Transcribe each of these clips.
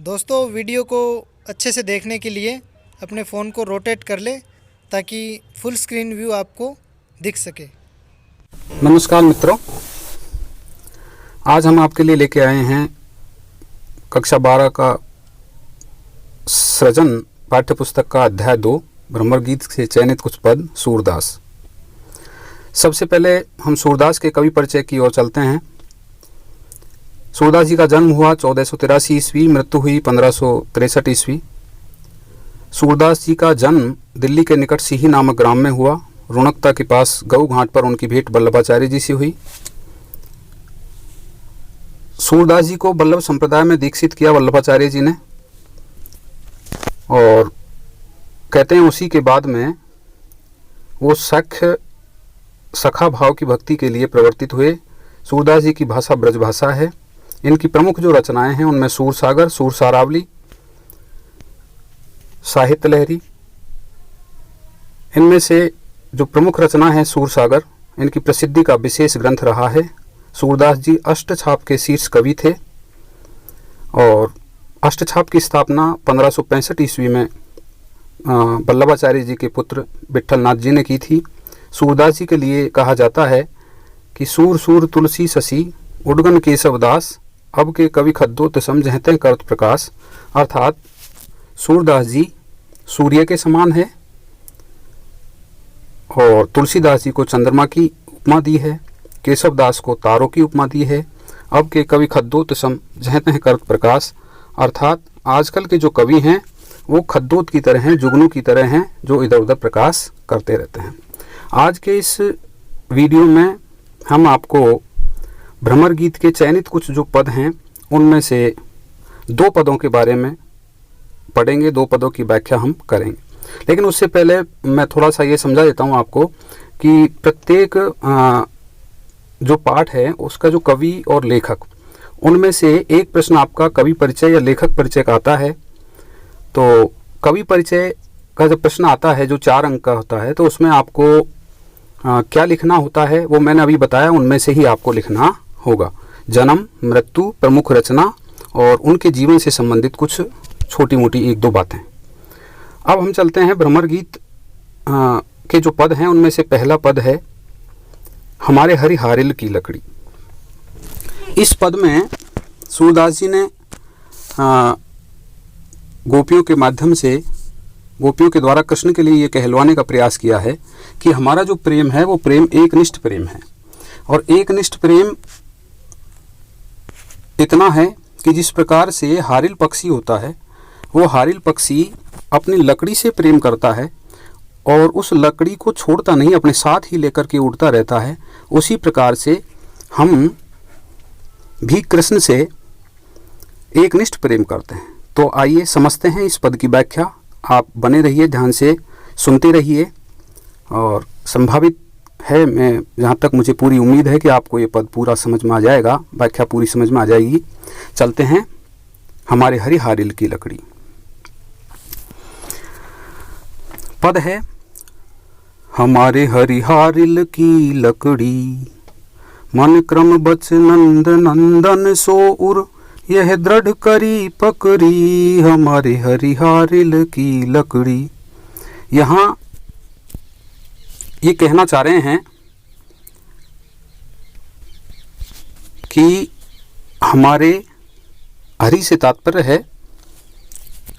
दोस्तों वीडियो को अच्छे से देखने के लिए अपने फ़ोन को रोटेट कर ले ताकि फुल स्क्रीन व्यू आपको दिख सके। नमस्कार मित्रों, आज हम आपके लिए लेके आए हैं कक्षा 12 का सृजन पाठ्यपुस्तक का अध्याय 2 भ्रमर गीत से चयनित कुछ पद सूरदास। सबसे पहले हम सूरदास के कवि परिचय की ओर चलते हैं। सूरदास जी का जन्म हुआ 1483 ईस्वी, मृत्यु हुई 1563 ईस्वी। सूरदास जी का जन्म दिल्ली के निकट सीही नामक ग्राम में हुआ। रुणकता के पास गऊ घाट पर उनकी भेंट वल्लभाचार्य जी से हुई। सूरदास जी को वल्लभ संप्रदाय में दीक्षित किया वल्लभाचार्य जी ने, और कहते हैं उसी के बाद में वो सखा भाव की भक्ति के लिए प्रवर्तित हुए। सूरदास जी की भाषा ब्रज भाषा है। इनकी प्रमुख जो रचनाएं हैं उनमें सूरसागर, सूरसारावली, साहित्य लहरी। इनमें से जो प्रमुख रचना है सूरसागर, इनकी प्रसिद्धि का विशेष ग्रंथ रहा है। सूरदास जी अष्टछाप के शीर्ष कवि थे और अष्टछाप की स्थापना 1565 ईस्वी में वल्लभाचार्य जी के पुत्र विट्ठलनाथ जी ने की थी। सूरदास जी के लिए कहा जाता है कि सूर सूर तुलसी शशि उडगन केशव दास, अब के कवि खद्दो समझते करत प्रकाश। अर्थात सूरदास जी सूर्य के समान है और तुलसीदास जी को चंद्रमा की उपमा दी है, केशव दास को तारों की उपमा दी है। अब के कवि खद्दोत समझते करत प्रकाश, अर्थात आजकल के जो कवि हैं वो खद्दोत की तरह हैं, जुगनू की तरह हैं, जो इधर उधर प्रकाश करते रहते हैं। आज के इस वीडियो में हम आपको भ्रमर गीत के चयनित कुछ जो पद हैं उनमें से 2 पदों के बारे में पढ़ेंगे, 2 पदों की व्याख्या हम करेंगे। लेकिन उससे पहले मैं थोड़ा सा ये समझा देता हूँ आपको कि प्रत्येक जो पाठ है उसका जो कवि और लेखक, उनमें से एक प्रश्न आपका कवि परिचय या लेखक परिचय का आता है। तो कवि परिचय का जब प्रश्न आता है जो 4 अंक का होता है, तो उसमें आपको क्या लिखना होता है वो मैंने अभी बताया, उनमें से ही आपको लिखना होगा। जन्म, मृत्यु, प्रमुख रचना और उनके जीवन से संबंधित कुछ छोटी मोटी 1-2 बातें। अब हम चलते हैं भ्रमर गीत के जो पद हैं उनमें से पहला पद है हमारे हरिहारिल की लकड़ी। इस पद में सूरदास जी ने गोपियों के माध्यम से, गोपियों के द्वारा कृष्ण के लिए ये कहलवाने का प्रयास किया है कि हमारा जो प्रेम है वो प्रेम एकनिष्ठ प्रेम है। और एकनिष्ठ प्रेम इतना है कि जिस प्रकार से हारिल पक्षी होता है, वो हारिल पक्षी अपनी लकड़ी से प्रेम करता है और उस लकड़ी को छोड़ता नहीं, अपने साथ ही लेकर के उड़ता रहता है। उसी प्रकार से हम भी कृष्ण से एकनिष्ठ प्रेम करते हैं। तो आइए समझते हैं इस पद की व्याख्या। आप बने रहिए, ध्यान से सुनते रहिए, और संभावित है, मैं जहाँ तक मुझे पूरी उम्मीद है कि आपको ये पद पूरा समझ में आ जाएगा, व्याख्या पूरी समझ में आ जाएगी। चलते हैं हमारे हरिहारिल की लकड़ी। पद है हमारे हरिहारिल की लकड़ी, मन क्रम बच नंद नंदन सो उर, यह दृढ़ करी पकड़ी हमारे हरिहारिल की लकड़ी। यहाँ ये कहना चाह रहे हैं कि हमारे हरि से तात्पर्य है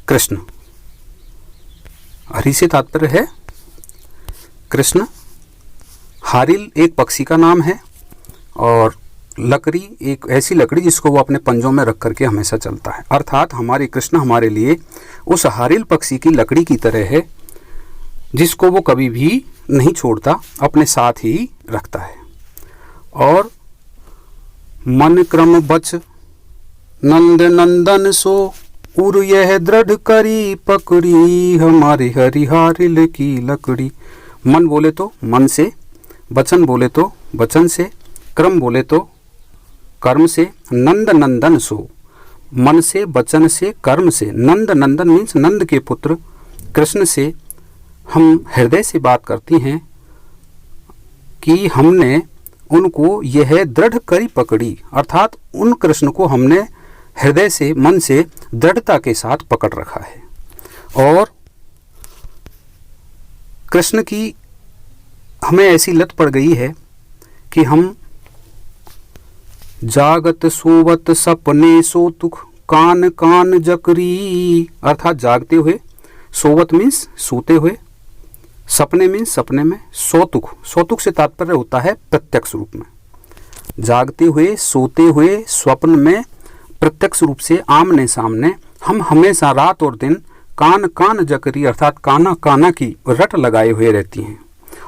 कृष्ण, हरि से तात्पर्य है कृष्ण। हारिल एक पक्षी का नाम है और लकड़ी एक ऐसी लकड़ी जिसको वो अपने पंजों में रख करके हमेशा चलता है। अर्थात हमारे कृष्ण हमारे लिए उस हारिल पक्षी की लकड़ी की तरह है, जिसको वो कभी भी नहीं छोड़ता, अपने साथ ही रखता है। और मन क्रम बच नंद नंदन सो उर, यह दृढ़ करी पकड़ी हमारे हरिहारिल की लकड़ी। मन बोले तो मन से, वचन बोले तो वचन से, क्रम बोले तो कर्म से, नंद नंदन सो, मन से, वचन से, कर्म से। नंद नंदन मीन्स नंद के पुत्र कृष्ण से हम हृदय से बात करती हैं कि हमने उनको यह दृढ़ करी पकड़ी, अर्थात उन कृष्ण को हमने हृदय से, मन से दृढ़ता के साथ पकड़ रखा है। और कृष्ण की हमें ऐसी लत पड़ गई है कि हम जागत सोवत सपने सोतुख कान कान जकरी, अर्थात जागते हुए, सोवत मीन्स सोते हुए, सपने मीन्स सपने में, सोतुख, सोतुख से तात्पर्य होता है प्रत्यक्ष रूप में। जागते हुए, सोते हुए, स्वप्न में, प्रत्यक्ष रूप से आमने सामने हम हमेशा रात और दिन कान कान जकरी अर्थात काना काना की रट लगाए हुए रहती हैं।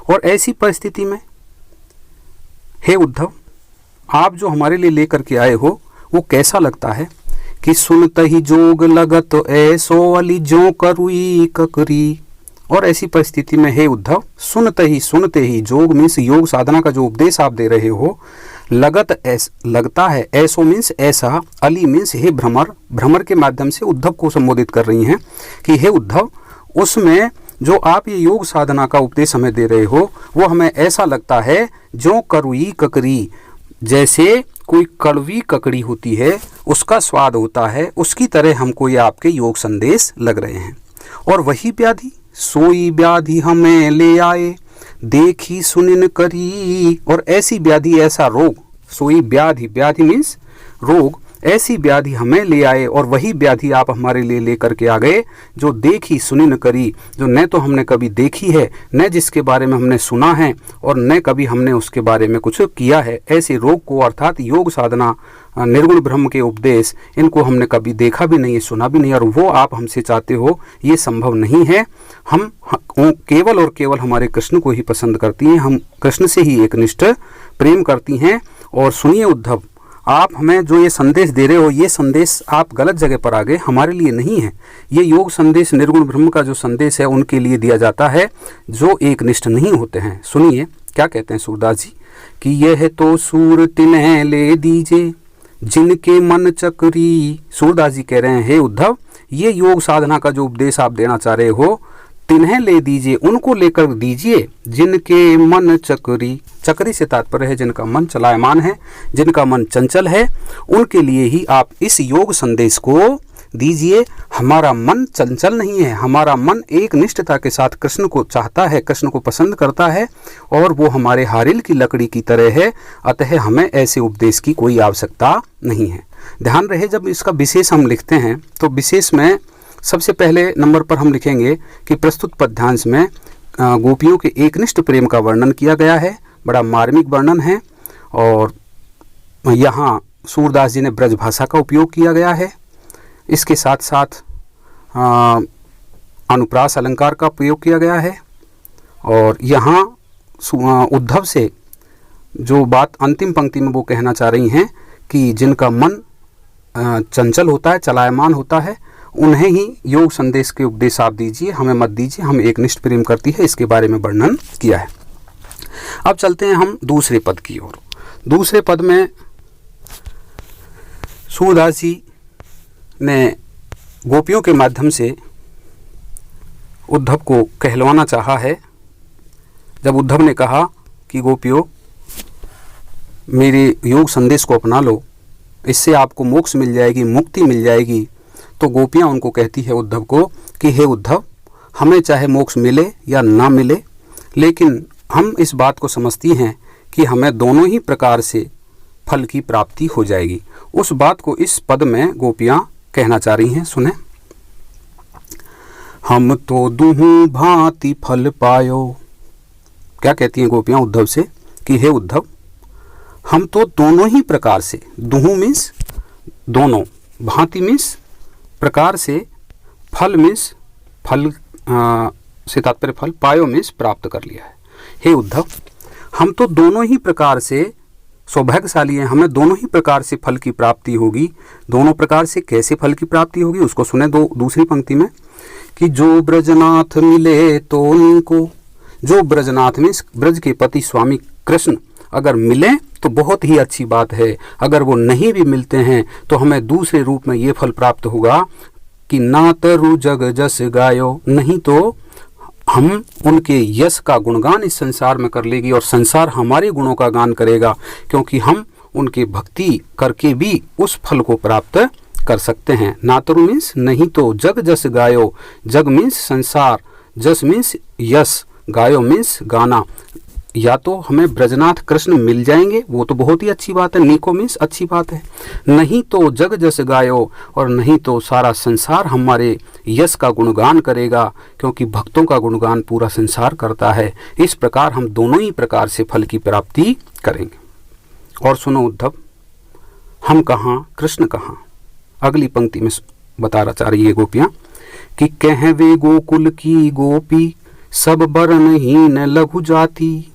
और ऐसी परिस्थिति में हे उद्धव, आप जो हमारे लिए लेकर के आए हो वो कैसा लगता है कि सुनत ही जोग लगत ऐसो अली जो करुई ककरी। और ऐसी परिस्थिति में हे उद्धव, सुनते ही जोग मीन्स योग साधना का जो उपदेश आप दे रहे हो, लगता है, ऐसो मीन्स ऐसा, अली मीन्स हे भ्रमर, भ्रमर के माध्यम से उद्धव को संबोधित कर रही हैं कि हे उद्धव, उसमें जो आप ये योग साधना का उपदेश हमें दे रहे हो वो हमें ऐसा लगता है जो करुई ककरी, जैसे कोई कड़वी ककड़ी होती है उसका स्वाद होता है, उसकी तरह हमको ये आपके योग संदेश लग रहे हैं। और वही व्याधि सोई व्याधि हमें ले आए देखी सुनिन करी। और ऐसी व्याधि, ऐसा रोग, सोई व्याधि, व्याधि मीन्स रोग, ऐसी व्याधि हमें ले आए और वही व्याधि आप हमारे लिए लेकर के आ गए जो देखी सुनी न करी, जो न तो हमने कभी देखी है, न जिसके बारे में हमने सुना है और न कभी हमने उसके बारे में कुछ किया है। ऐसे रोग को अर्थात योग साधना, निर्गुण ब्रह्म के उपदेश, इनको हमने कभी देखा भी नहीं है, सुना भी नहीं, और वो आप हमसे चाहते हो, ये संभव नहीं है। हम केवल और केवल हमारे कृष्ण को ही पसंद करती हैं, हम कृष्ण से ही एकनिष्ठ प्रेम करती हैं। और सुनिए उद्धव, आप हमें जो ये संदेश दे रहे हो, ये संदेश आप गलत जगह पर आ गए, हमारे लिए नहीं है। ये योग संदेश, निर्गुण ब्रह्म का जो संदेश है उनके लिए दिया जाता है जो एकनिष्ठ नहीं होते हैं। सुनिए क्या कहते हैं सूरदास जी कि यह तो सूर तिन्ह ले दीजे जिनके मन चक्री। सूरदास जी कह रहे हैं हे उद्धव, ये योग साधना का जो उपदेश आप देना चाह रहे हो, तिन्हें ले दीजिए, उनको लेकर दीजिए जिनके मन चक्री। चक्री से तात्पर्य है जिनका मन चलायमान है, जिनका मन चंचल है, उनके लिए ही आप इस योग संदेश को दीजिए। हमारा मन चंचल नहीं है, हमारा मन एक निष्ठता के साथ कृष्ण को चाहता है, कृष्ण को पसंद करता है, और वो हमारे हारिल की लकड़ी की तरह है। अतः हमें ऐसे उपदेश की कोई आवश्यकता नहीं है। ध्यान रहे, जब इसका विशेष हम लिखते हैं तो विशेष में सबसे पहले नंबर पर हम लिखेंगे कि प्रस्तुत पद्यांश में गोपियों के एकनिष्ठ प्रेम का वर्णन किया गया है, बड़ा मार्मिक वर्णन है। और यहाँ सूरदास जी ने ब्रज भाषा का उपयोग किया गया है। इसके साथ साथ अनुप्रास अलंकार का प्रयोग किया गया है। और यहाँ उद्धव से जो बात अंतिम पंक्ति में वो कहना चाह रही हैं कि जिनका मन चंचल होता है, चलायमान होता है, उन्हें ही योग संदेश के उपदेश आप दीजिए, हमें मत दीजिए, हम एकनिष्ठ प्रेम करती है, इसके बारे में वर्णन किया है। अब चलते हैं हम दूसरे पद की ओर। दूसरे पद में सूरदास जी ने गोपियों के माध्यम से उद्धव को कहलवाना चाहा है। जब उद्धव ने कहा कि गोपियों, मेरे योग संदेश को अपना लो, इससे आपको मोक्ष मिल जाएगी, मुक्ति मिल जाएगी, तो गोपियाँ उनको कहती है उद्धव को कि हे उद्धव, हमें चाहे मोक्ष मिले या ना मिले, लेकिन हम इस बात को समझती हैं कि हमें दोनों ही प्रकार से फल की प्राप्ति हो जाएगी। उस बात को इस पद में गोपियाँ कहना चाह रही हैं। सुने, हम तो दुहु भांति फल पायो। क्या कहती हैं गोपियाँ उद्धव से कि हे उद्धव, हम तो दोनों ही प्रकार से, दुहु मीन्स दोनों, भांति मीन्स प्रकार से, फल मीन्स फल से तात्पर्य फल, पायो मीन्स प्राप्त कर लिया है। हे उद्धव, हम तो दोनों ही प्रकार से सौभाग्यशाली हैं, हमें दोनों ही प्रकार से फल की प्राप्ति होगी। दोनों प्रकार से कैसे फल की प्राप्ति होगी उसको सुने दूसरी पंक्ति में कि जो ब्रजनाथ मिले तो उनको, जो ब्रजनाथ मीन्स ब्रज के पति स्वामी कृष्ण अगर मिले तो बहुत ही अच्छी बात है, अगर वो नहीं भी मिलते हैं तो हमें दूसरे रूप में ये फल प्राप्त होगा कि ना तरु जग जस गायो, नहीं तो हम उनके यश का गुणगान इस संसार में कर लेगी और संसार हमारे गुणों का गान करेगा, क्योंकि हम उनके भक्ति करके भी उस फल को प्राप्त कर सकते हैं। नातरु मीन्स नहीं तो, जग जस गायो, जग मीन्स संसार, जस मीन्स यस, गायो मीन्स गाना। या तो हमें ब्रजनाथ कृष्ण मिल जाएंगे, वो तो बहुत ही अच्छी बात है, नीको मीन्स अच्छी बात है, नहीं तो जग जस गायो, और नहीं तो सारा संसार हमारे यश का गुणगान करेगा, क्योंकि भक्तों का गुणगान पूरा संसार करता है। इस प्रकार हम दोनों ही प्रकार से फल की प्राप्ति करेंगे। और सुनो उद्धव, हम कहाँ कृष्ण कहाँ। अगली पंक्ति में बता चाह रही है गोपियाँ कि कहवे गोकुल की गोपी, सब बरनहीन लघु जाति।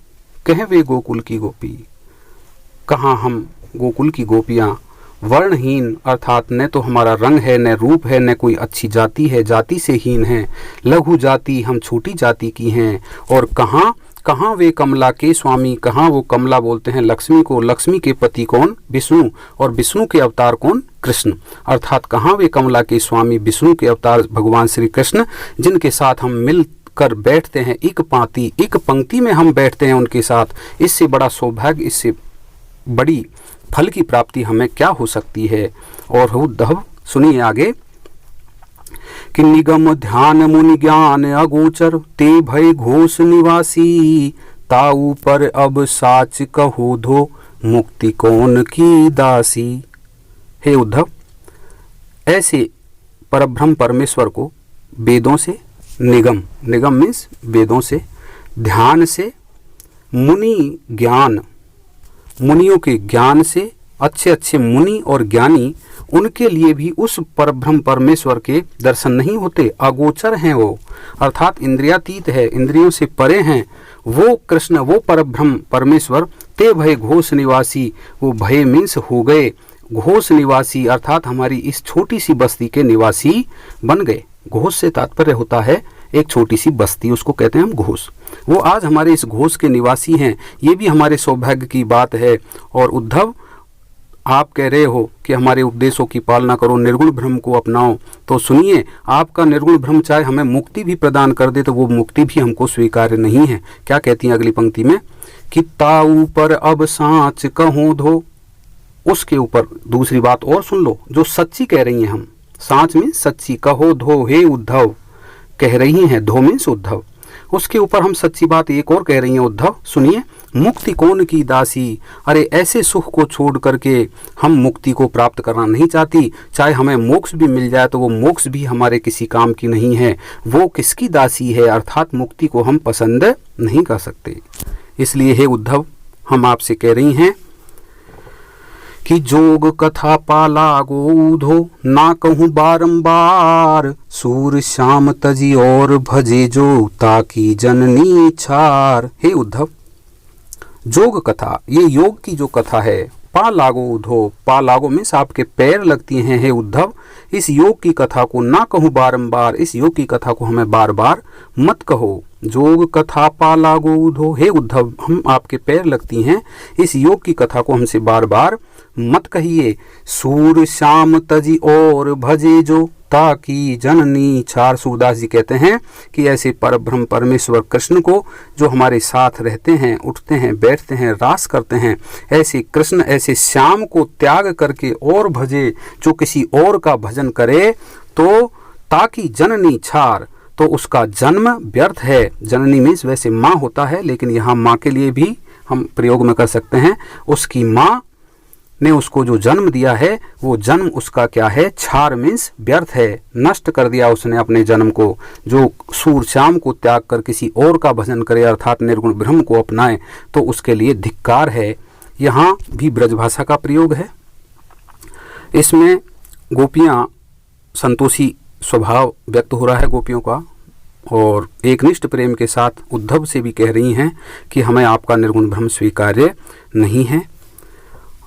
कहवे गोकुल की गोपी, कहाँ हम गोकुल की गोपियाँ वर्णहीन, अर्थात न तो हमारा रंग है, न रूप है, न कोई अच्छी जाति है, जाति से हीन है, लघु जाति, हम छोटी जाति की हैं। और कहाँ कहाँ वे कमला के स्वामी, कहाँ वो कमला बोलते हैं लक्ष्मी को, लक्ष्मी के पति कौन, विष्णु, और विष्णु के अवतार कौन, कृष्ण। अर्थात कहाँ वे कमला के स्वामी, विष्णु के अवतार भगवान श्री कृष्ण, जिनके साथ हम मिल कर बैठते हैं, एक पंक्ति में हम बैठते हैं उनके साथ। इससे बड़ा सौभाग्य, इससे बड़ी फल की प्राप्ति हमें क्या हो सकती है। और उद्धव सुनिए आगे कि निगम ध्यान मुनि ज्ञान अगोचर, ते भय घोष निवासी, ताऊ पर अब साच कहो धो, मुक्ति कौन की दासी। हे उद्धव, ऐसे परब्रह्म परमेश्वर को वेदों से, निगम मीन्स वेदों से, ध्यान से, मुनि ज्ञान, मुनियों के ज्ञान से, अच्छे अच्छे मुनि और ज्ञानी, उनके लिए भी उस परब्रह्म परमेश्वर के दर्शन नहीं होते। अगोचर हैं वो, अर्थात इंद्रियातीत है, इंद्रियों से परे हैं वो कृष्ण, वो परब्रह्म परमेश्वर। ते भय घोष निवासी, वो भय मीन्स हो गए, घोष निवासी अर्थात हमारी इस छोटी सी बस्ती के निवासी बन गए। घोष से तात्पर्य होता है एक छोटी सी बस्ती, उसको कहते हैं हम घोष। वो आज हमारे इस घोष के निवासी हैं, ये भी हमारे सौभाग्य की बात है। और उद्धव, आप कह रहे हो कि हमारे उपदेशों की पालना करो, निर्गुण ब्रह्म को अपनाओ, तो सुनिए, आपका निर्गुण ब्रह्म चाहे हमें मुक्ति भी प्रदान कर दे, तो वो मुक्ति भी हमको स्वीकार्य नहीं है। क्या कहती हैं अगली पंक्ति में कि ताऊ पर अब साँच कहो धो। उसके ऊपर दूसरी बात और सुन लो, जो सच्ची कह रही हैं हम, साँच में सच्ची, कहो धो हे उद्धव, कह रही हैं, धो मीन्स उद्धव। उसके ऊपर हम सच्ची बात एक और कह रही हैं उद्धव, सुनिए, मुक्ति कौन की दासी। अरे ऐसे सुख को छोड़ करके हम मुक्ति को प्राप्त करना नहीं चाहती, चाहे हमें मोक्ष भी मिल जाए तो वो मोक्ष भी हमारे किसी काम की नहीं है। वो किसकी दासी है, अर्थात मुक्ति को हम पसंद नहीं कर सकते। इसलिए हे उद्धव, हम आपसे कह रही हैं कि जोग कथा पाला गोधो, ना कहूँ बारंबार, सूर श्याम तजी और भजे जो, ताकि जननी छार। हे उद्धव, जोग कथा, ये योग की जो कथा है, पा लागो उधो, पा लागो मीन्स आपके पैर लगती हैं हे उद्धव। इस योग की कथा को ना कहूँ बारंबार, इस योग की कथा को हमें बार बार मत कहो। जोग कथा पा लागो उधो, हे उद्धव, हम आपके पैर लगती हैं, इस योग की कथा को हमसे बार बार मत कहिए। सूर श्याम तजी और भजे जो, ताकि जननी छार। सूरदास जी कहते हैं कि ऐसे परब्रह्म परमेश्वर कृष्ण को जो हमारे साथ रहते हैं, उठते हैं, बैठते हैं, रास करते हैं, ऐसे कृष्ण, ऐसे श्याम को त्याग करके और भजे, जो किसी और का भजन करे तो ताकि जननी छार, तो उसका जन्म व्यर्थ है। जननी मीन्स वैसे माँ होता है, लेकिन यहाँ माँ के लिए भी हम प्रयोग में कर सकते हैं। उसकी माँ ने उसको जो जन्म दिया है, वो जन्म उसका क्या है, छार मीन्स व्यर्थ है, नष्ट कर दिया उसने अपने जन्म को। जो सूर श्याम को त्याग कर किसी और का भजन करे, अर्थात निर्गुण ब्रह्म को अपनाए, तो उसके लिए धिक्कार है। यहाँ भी ब्रजभाषा का प्रयोग है। इसमें गोपियाँ, संतोषी स्वभाव व्यक्त हो रहा है गोपियों का, और एकनिष्ठ प्रेम के साथ उद्धव से भी कह रही हैं कि हमें आपका निर्गुण ब्रह्म स्वीकार्य नहीं है।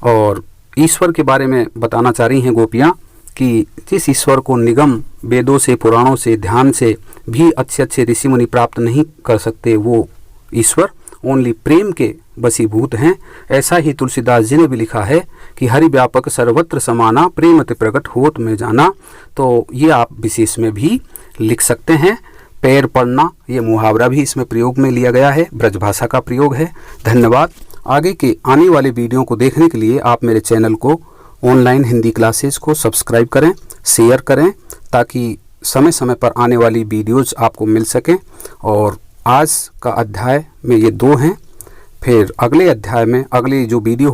और ईश्वर के बारे में बताना चाह रही हैं गोपियाँ कि जिस ईश्वर को निगम वेदों से, पुराणों से, ध्यान से भी अच्छे अच्छे ऋषि मुनि प्राप्त नहीं कर सकते, वो ईश्वर ओनली प्रेम के वशीभूत हैं। ऐसा ही तुलसीदास जी ने भी लिखा है कि हरि व्यापक सर्वत्र समाना, प्रेमत प्रकट होत में जाना। तो ये आप विशेष में भी लिख सकते हैं। पैर पड़ना, ये मुहावरा भी इसमें प्रयोग में लिया गया है, ब्रजभाषा का प्रयोग है। धन्यवाद। आगे के आने वाले वीडियो को देखने के लिए आप मेरे चैनल को ऑनलाइन हिंदी क्लासेस को सब्सक्राइब करें, शेयर करें, ताकि समय समय पर आने वाली वीडियोज़ आपको मिल सकें। और आज का अध्याय में ये 2 हैं, फिर अगले अध्याय में अगली जो वीडियो